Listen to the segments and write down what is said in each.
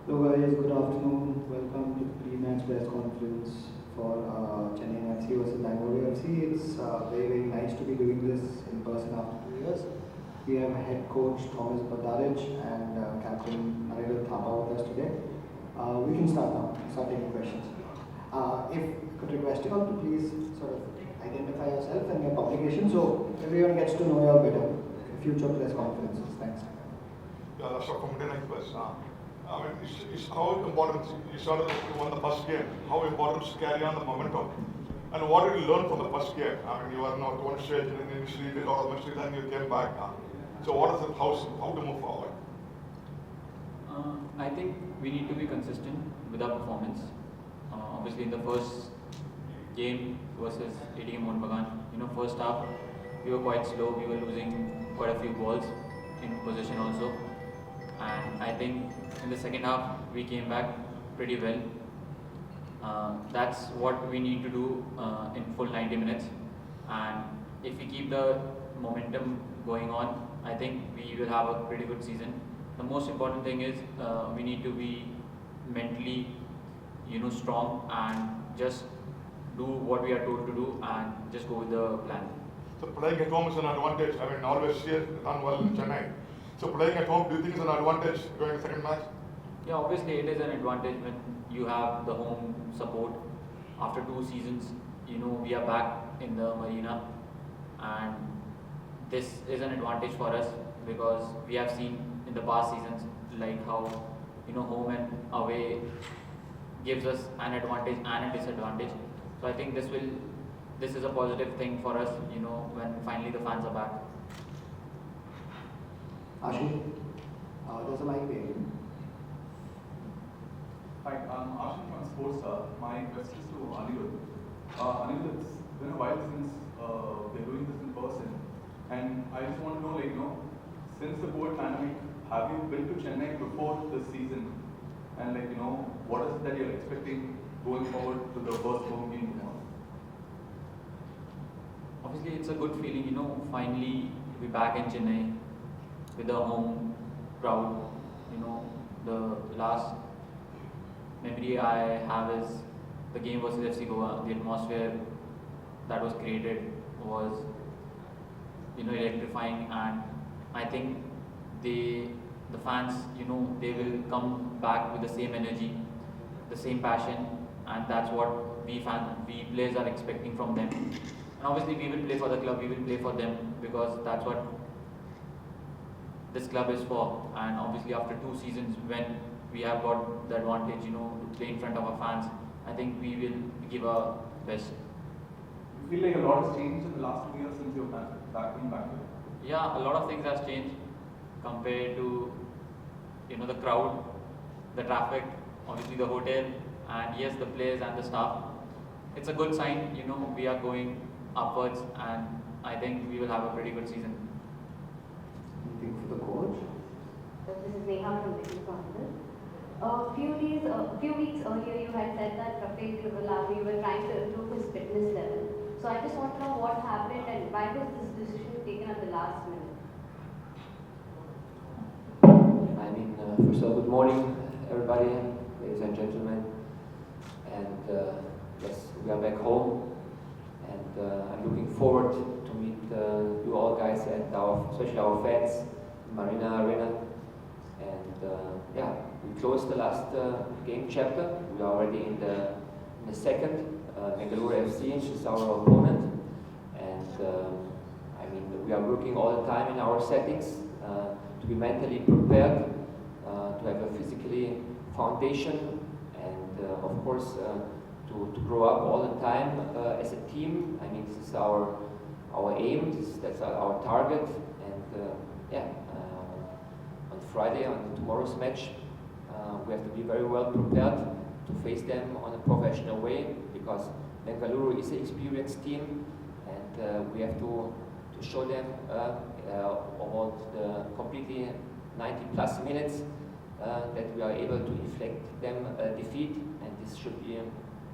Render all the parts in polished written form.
Hello guys, good afternoon. Welcome to the pre-match press conference for Chennaiyin FC versus Bengaluru FC. It's very nice to be doing this in person after 2 years. We have head coach Thomas Brdaric and captain Anirudh Thapa with us today. We can start now, start taking questions. If I could request you all to please sort of identify yourself and your publication so everyone gets to know you all better for future press conferences. Thanks. Yeah, that's from Chennaiyin Press. It's how important you sort of won the first game. How important to carry on the momentum, and what did you learn from the first game? You were not one stage and initially did a lot of mistakes, then you came back. So what is it? How to move forward? I think we need to be consistent with our performance. Obviously, in the first game versus ATM Mohan Bagan, first half we were quite slow. We were losing quite a few balls in possession also. And I think in the second half we came back pretty well. That's what we need to do in full 90 minutes. And if we keep the momentum going on, I think we will have a pretty good season. The most important thing is we need to be mentally, strong and just do what we are told to do and just go with the plan. So playing at home is an advantage. Always here done well in Chennai. So playing at home, do you think is an advantage going to the second match? Yeah, obviously it is an advantage when you have the home support. After 2 seasons, we are back in the marina, and this is an advantage for us because we have seen in the past seasons like how home and away gives us an advantage and a disadvantage. So I think this is a positive thing for us, when finally the fans are back. Ashish, there's a mic there. Hi, I'm Ashish from Sports. My question is to Anirudh. Anirudh, it's been a while since we're doing this in person, and I just want to know, since the COVID pandemic, have you been to Chennai before this season? And what is it that you're expecting going forward to the first home game tomorrow? Obviously, it's a good feeling, finally to be back in Chennai with the home crowd. The last memory I have is the game versus FC Goa. The atmosphere that was created was, electrifying, and I think the fans, they will come back with the same energy, the same passion, and that's what we players are expecting from them. And obviously, we will play for the club, we will play for them because that's what this club is for. And obviously after 2 seasons when we have got the advantage, to play in front of our fans, I think we will give our best. You feel like a lot has changed in the last 2 years since you're back here? Yeah, a lot of things has changed compared to, the crowd, the traffic, obviously the hotel, and yes, the players and the staff. It's a good sign, we are going upwards, and I think we will have a pretty good season. Anything for the coach? This is Neha from Business Chronicle. A few weeks earlier, you had said that Rafael you were trying to improve his fitness level. So I just want to know what happened and why was this decision taken at the last minute? First of all, good morning, everybody, ladies and gentlemen. And yes, we are back home, and I'm looking forward to meet you all guys and especially our fans in Marina Arena. And we closed the last game chapter. We are already in the second. Bengaluru FC is our opponent, and we are working all the time in our settings to be mentally prepared, to have a physically foundation, and of course to grow up all the time as a team. This is our aim. That's our target. And on Friday, on tomorrow's match, we have to be very well prepared to face them on a professional way, because Bengaluru is an experienced team, and we have to show them about the completely 90 plus minutes that we are able to inflict them defeat, and this should be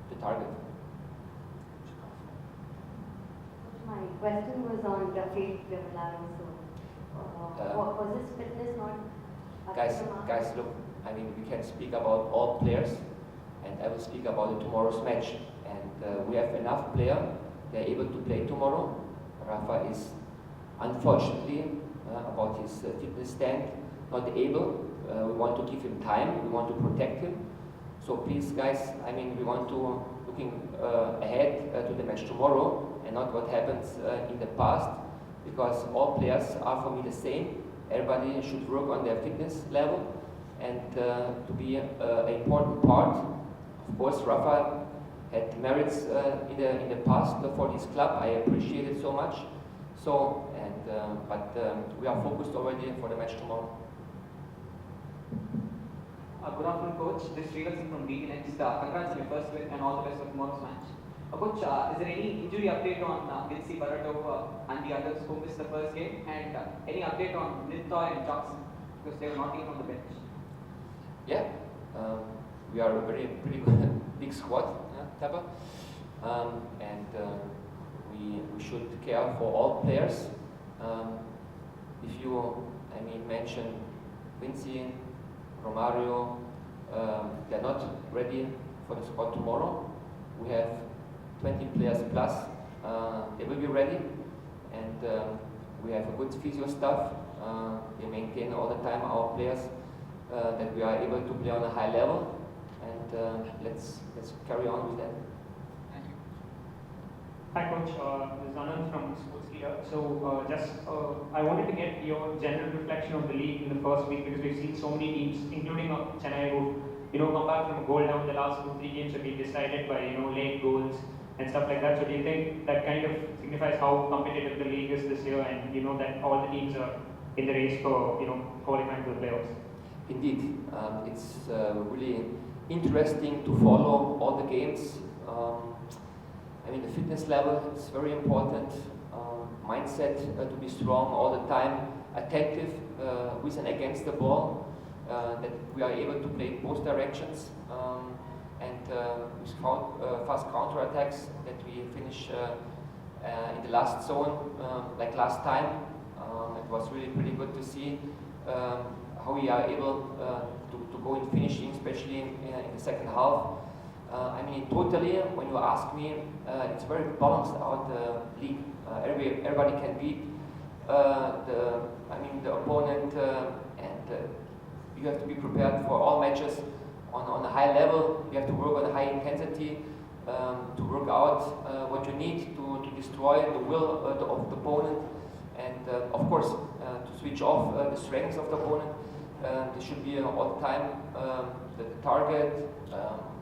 the target. My question was on Rafael So, was his fitness not up to the mark? Guys, look, I mean, we can speak about all players, and I will speak about tomorrow's match. And we have enough players, they're able to play tomorrow. Rafa is unfortunately, about his fitness stand, not able. We want to give him time, we want to protect him. So please guys, I mean, we want to looking ahead to the match tomorrow and not what happens in the past, because all players are for me the same. Everybody should work on their fitness level, and to be an important part. Of course, Rafa had merits in the past for his club. I appreciate it so much. So, but we are focused already for the match tomorrow. Good afternoon, Coach. This is Srivasan from DT Next. Congrats on your first win and all the best for tomorrow's match. Coach, is there any injury update on Gilsey, Barato and the others who missed the first game? And any update on Nithoy and Johnson, because they were not even on the bench? Yeah, we are a pretty good big squad, Thapa. And we should care for all players. If you, I mean, mention Vinci, Romario, they're not ready for the squad tomorrow. We have 20 players plus, they will be ready, and we have a good physio staff. They maintain all the time our players, that we are able to play on a high level, and let's carry on with that. Thank you. Hi Coach, this is Anand from Sports Leader. So I wanted to get your general reflection of the league in the first week, because we've seen so many teams, including Chennai, who come back from a goal down. The last 2-3 games have been decided by late goals and stuff like that. So do you think that kind of signifies how competitive the league is this year, and that all the teams are in the race for qualifying for the playoffs? Indeed, it's really interesting to follow all the games. I mean, the fitness level is very important. Mindset to be strong all the time, attentive with and against the ball, that we are able to play both directions, and with fast counter-attacks, that we finish in the last zone like last time. It was really pretty good to see how we are able to go in finishing, especially in the second half. I mean, totally, when you ask me, it's very balanced out league. Everybody can beat the opponent, and you have to be prepared for all matches on a high level. You have to work on a high intensity to work out what you need to destroy the will of the opponent, and of course to switch off the strengths of the opponent. This should be all the time the target.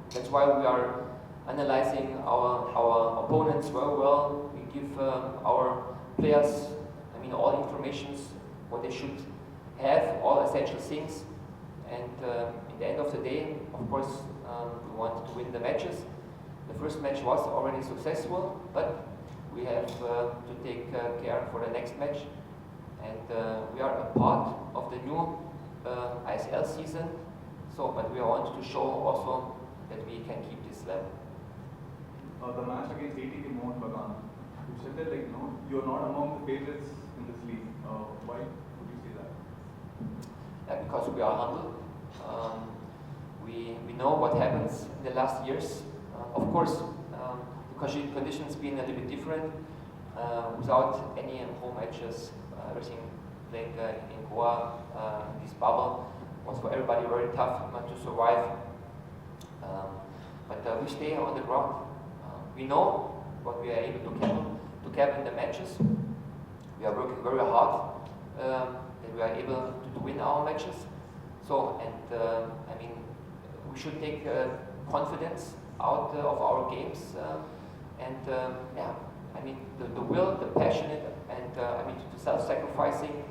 That's why we are analyzing our opponents very well. We give our players, all informations, what they should have, all essential things. And in the end of the day, of course, we want to win the matches. The first match was already successful, but we have to take care for the next match. And we are a part of the new ISL season. So, but we want to show also that we can keep this level. The match against ATK Mohun Bagan, you said that you're not among the favorites in this league. Why would you say that? Because we are humble. We know what happens in the last years. Of course, the conditions been a little bit different. Without any home matches, everything played in Goa, in this bubble, was for everybody very tough to survive. But we stay on the ground. We know what we are able to cap in the matches. We are working very hard that we are able to win our matches. So, and we should take confidence out of our games, the will, the passionate, and the self-sacrificing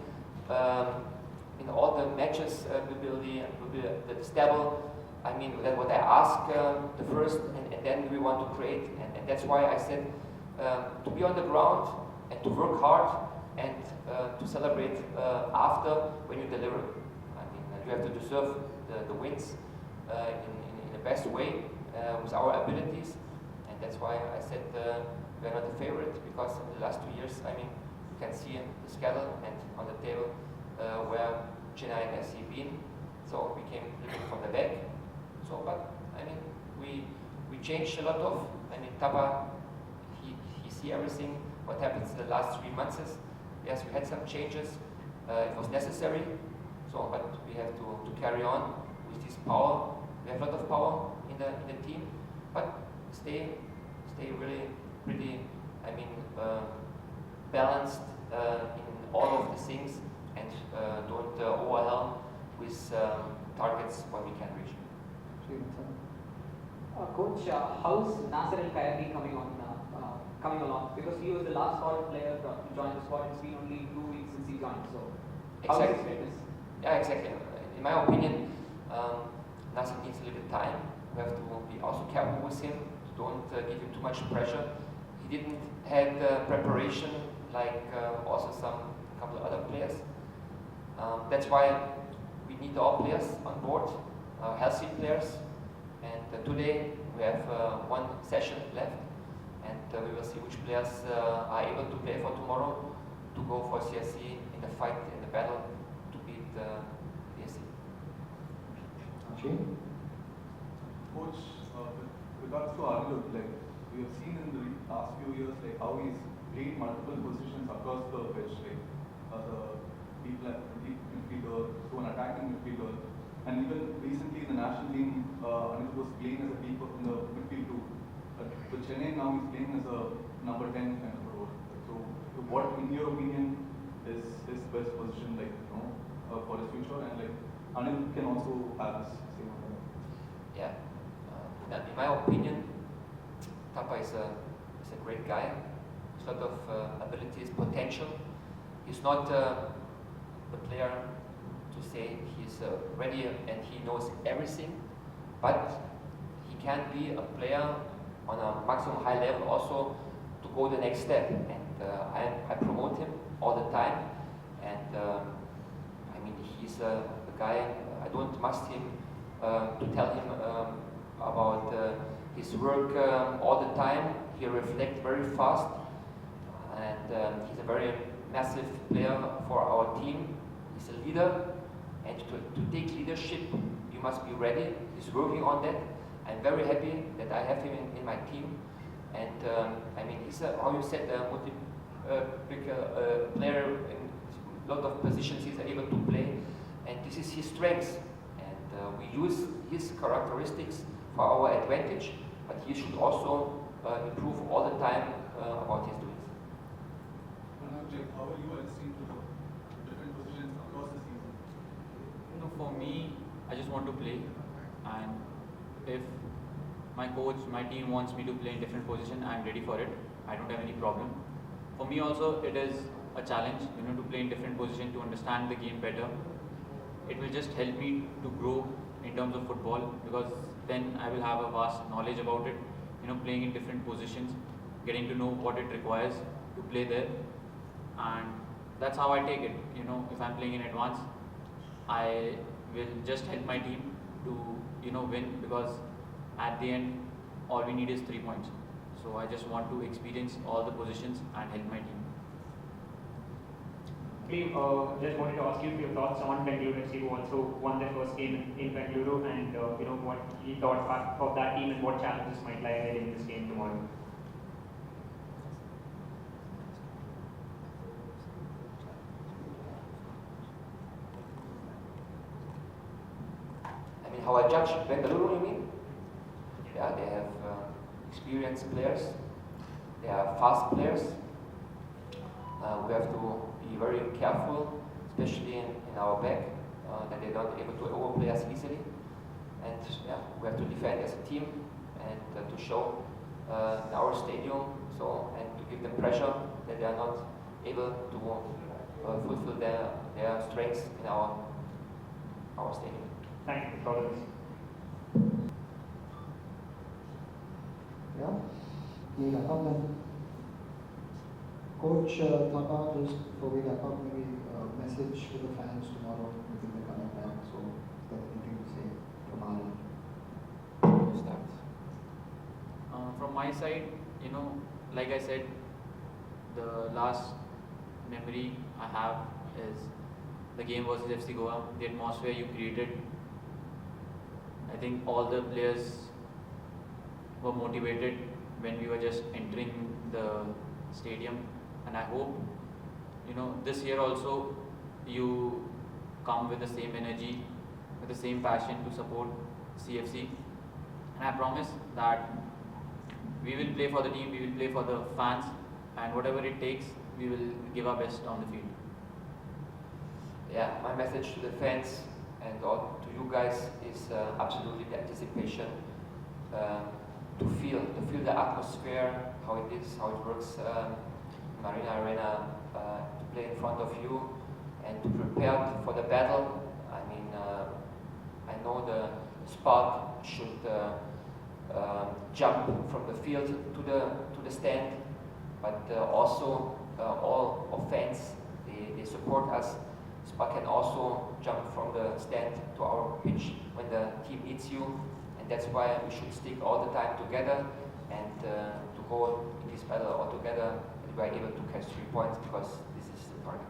in all the matches will be the stable. That's what I ask the first, and then we want to create, and that's why I said to be on the ground and to work hard and to celebrate after when you deliver. You have to deserve the wins in the best way with our abilities, and that's why I said we are not the favorite, because in the last 2 years, you can see the schedule and on the table where Chennaiyin FC been. so we came a little from the back. So, but I mean, we changed a lot of. I mean, Thapa, he see everything what happens in the last 3 months. Yes, we had some changes. It was necessary. So, but we have to carry on with this power. We have a lot of power in the team, but stay really pretty. I mean, balanced in all of the things, and don't overwhelm with targets what we can reach. Coach, how's Nasser El Khairi coming along? Because he was the last squad player to join the squad. It's been only 2 weeks since he joined. So, how's his fitness? Yeah, exactly. In my opinion, Nasser needs a little time. We have to be also careful with him. Don't give him too much pressure. He didn't have preparation like also a couple of other players. That's why we need all players on board, healthy players. And today we have one session left, and we will see which players are able to play for tomorrow to go for CSC in the fight, in the battle to beat DSC. Coach, with regards to Anirudh, like we have seen in the last few years, like how he's played multiple positions across the pitch, like as a deep midfielder to an attacking midfielder, and even recently in the national team, Anirudh was playing as a keeper in the midfield too. With Chennai now he's playing as a number 10 kind of role. So what, in your opinion, is his best position, like for his future, and like Anirudh can also have this same one. Yeah. In my opinion, Thapa is a great guy. He's a lot of abilities, potential. He's not the player to say he's ready and he knows everything, but he can be a player on a maximum high level also to go the next step. And I promote him all the time. And I mean, he's a guy. I don't must him to tell him about his work all the time. He reflects very fast, and he's a very massive player for our team. He's a leader, and to take leadership, you must be ready. He's working on that. I'm very happy that I have him in my team, and I mean, he's how you said, player in a lot of positions. He's able to play, and this is his strength. And we use his characteristics for our advantage, but he should also improve all the time about his doings. How are you adjusting to the different positions across the season? For me, I just want to play, and if my coach, my team wants me to play in different position, I'm ready for it. I don't have any problem. For me also, it is a challenge, to play in different position, to understand the game better. It will just help me to grow in terms of football, because then I will have a vast knowledge about it, playing in different positions, getting to know what it requires to play there. And that's how I take it. If I'm playing in advance, I will just help my team to win, because at the end all we need is 3 points. So I just want to experience all the positions and help my team. Just wanted to ask you your thoughts on Bengaluru FC, who also won their first game in Bengaluru, and what you thought of that team and what challenges might lie ahead in this game tomorrow. I mean, how I judge Bengaluru, you mean? Yeah, they have experienced players. They are fast players. We have to be very careful, especially in our back, that they're not able to overplay us easily. And yeah, we have to defend as a team and to show in our stadium, and to give them pressure that they are not able to fulfill their strengths in our stadium. Thank you for this. Yeah, we wrap up then. Coach Thapa, just before we wrap up, maybe a message to the fans tomorrow. I think they're coming back, so is there anything to say from our end? You start. From my side, like I said, the last memory I have is the game versus FC Goa. The atmosphere you created think all the players were motivated when we were just entering the stadium, and I hope this year also you come with the same energy, with the same passion to support CFC, and I promise that we will play for the team, we will play for the fans, and whatever it takes, we will give our best on the field. Yeah, my message to the fans and all, to you guys is absolutely the anticipation to feel the atmosphere, how it is, how it works, Marina Arena, to play in front of you and to prepare for the battle. I mean, I know the spark should jump from the field to the stand, but also all of fans, they support us. Spark can also jump from the stand to our pitch when the team needs you, and that's why we should stick all the time together and to go in this battle all together, and we are able to catch 3 points because this is the target.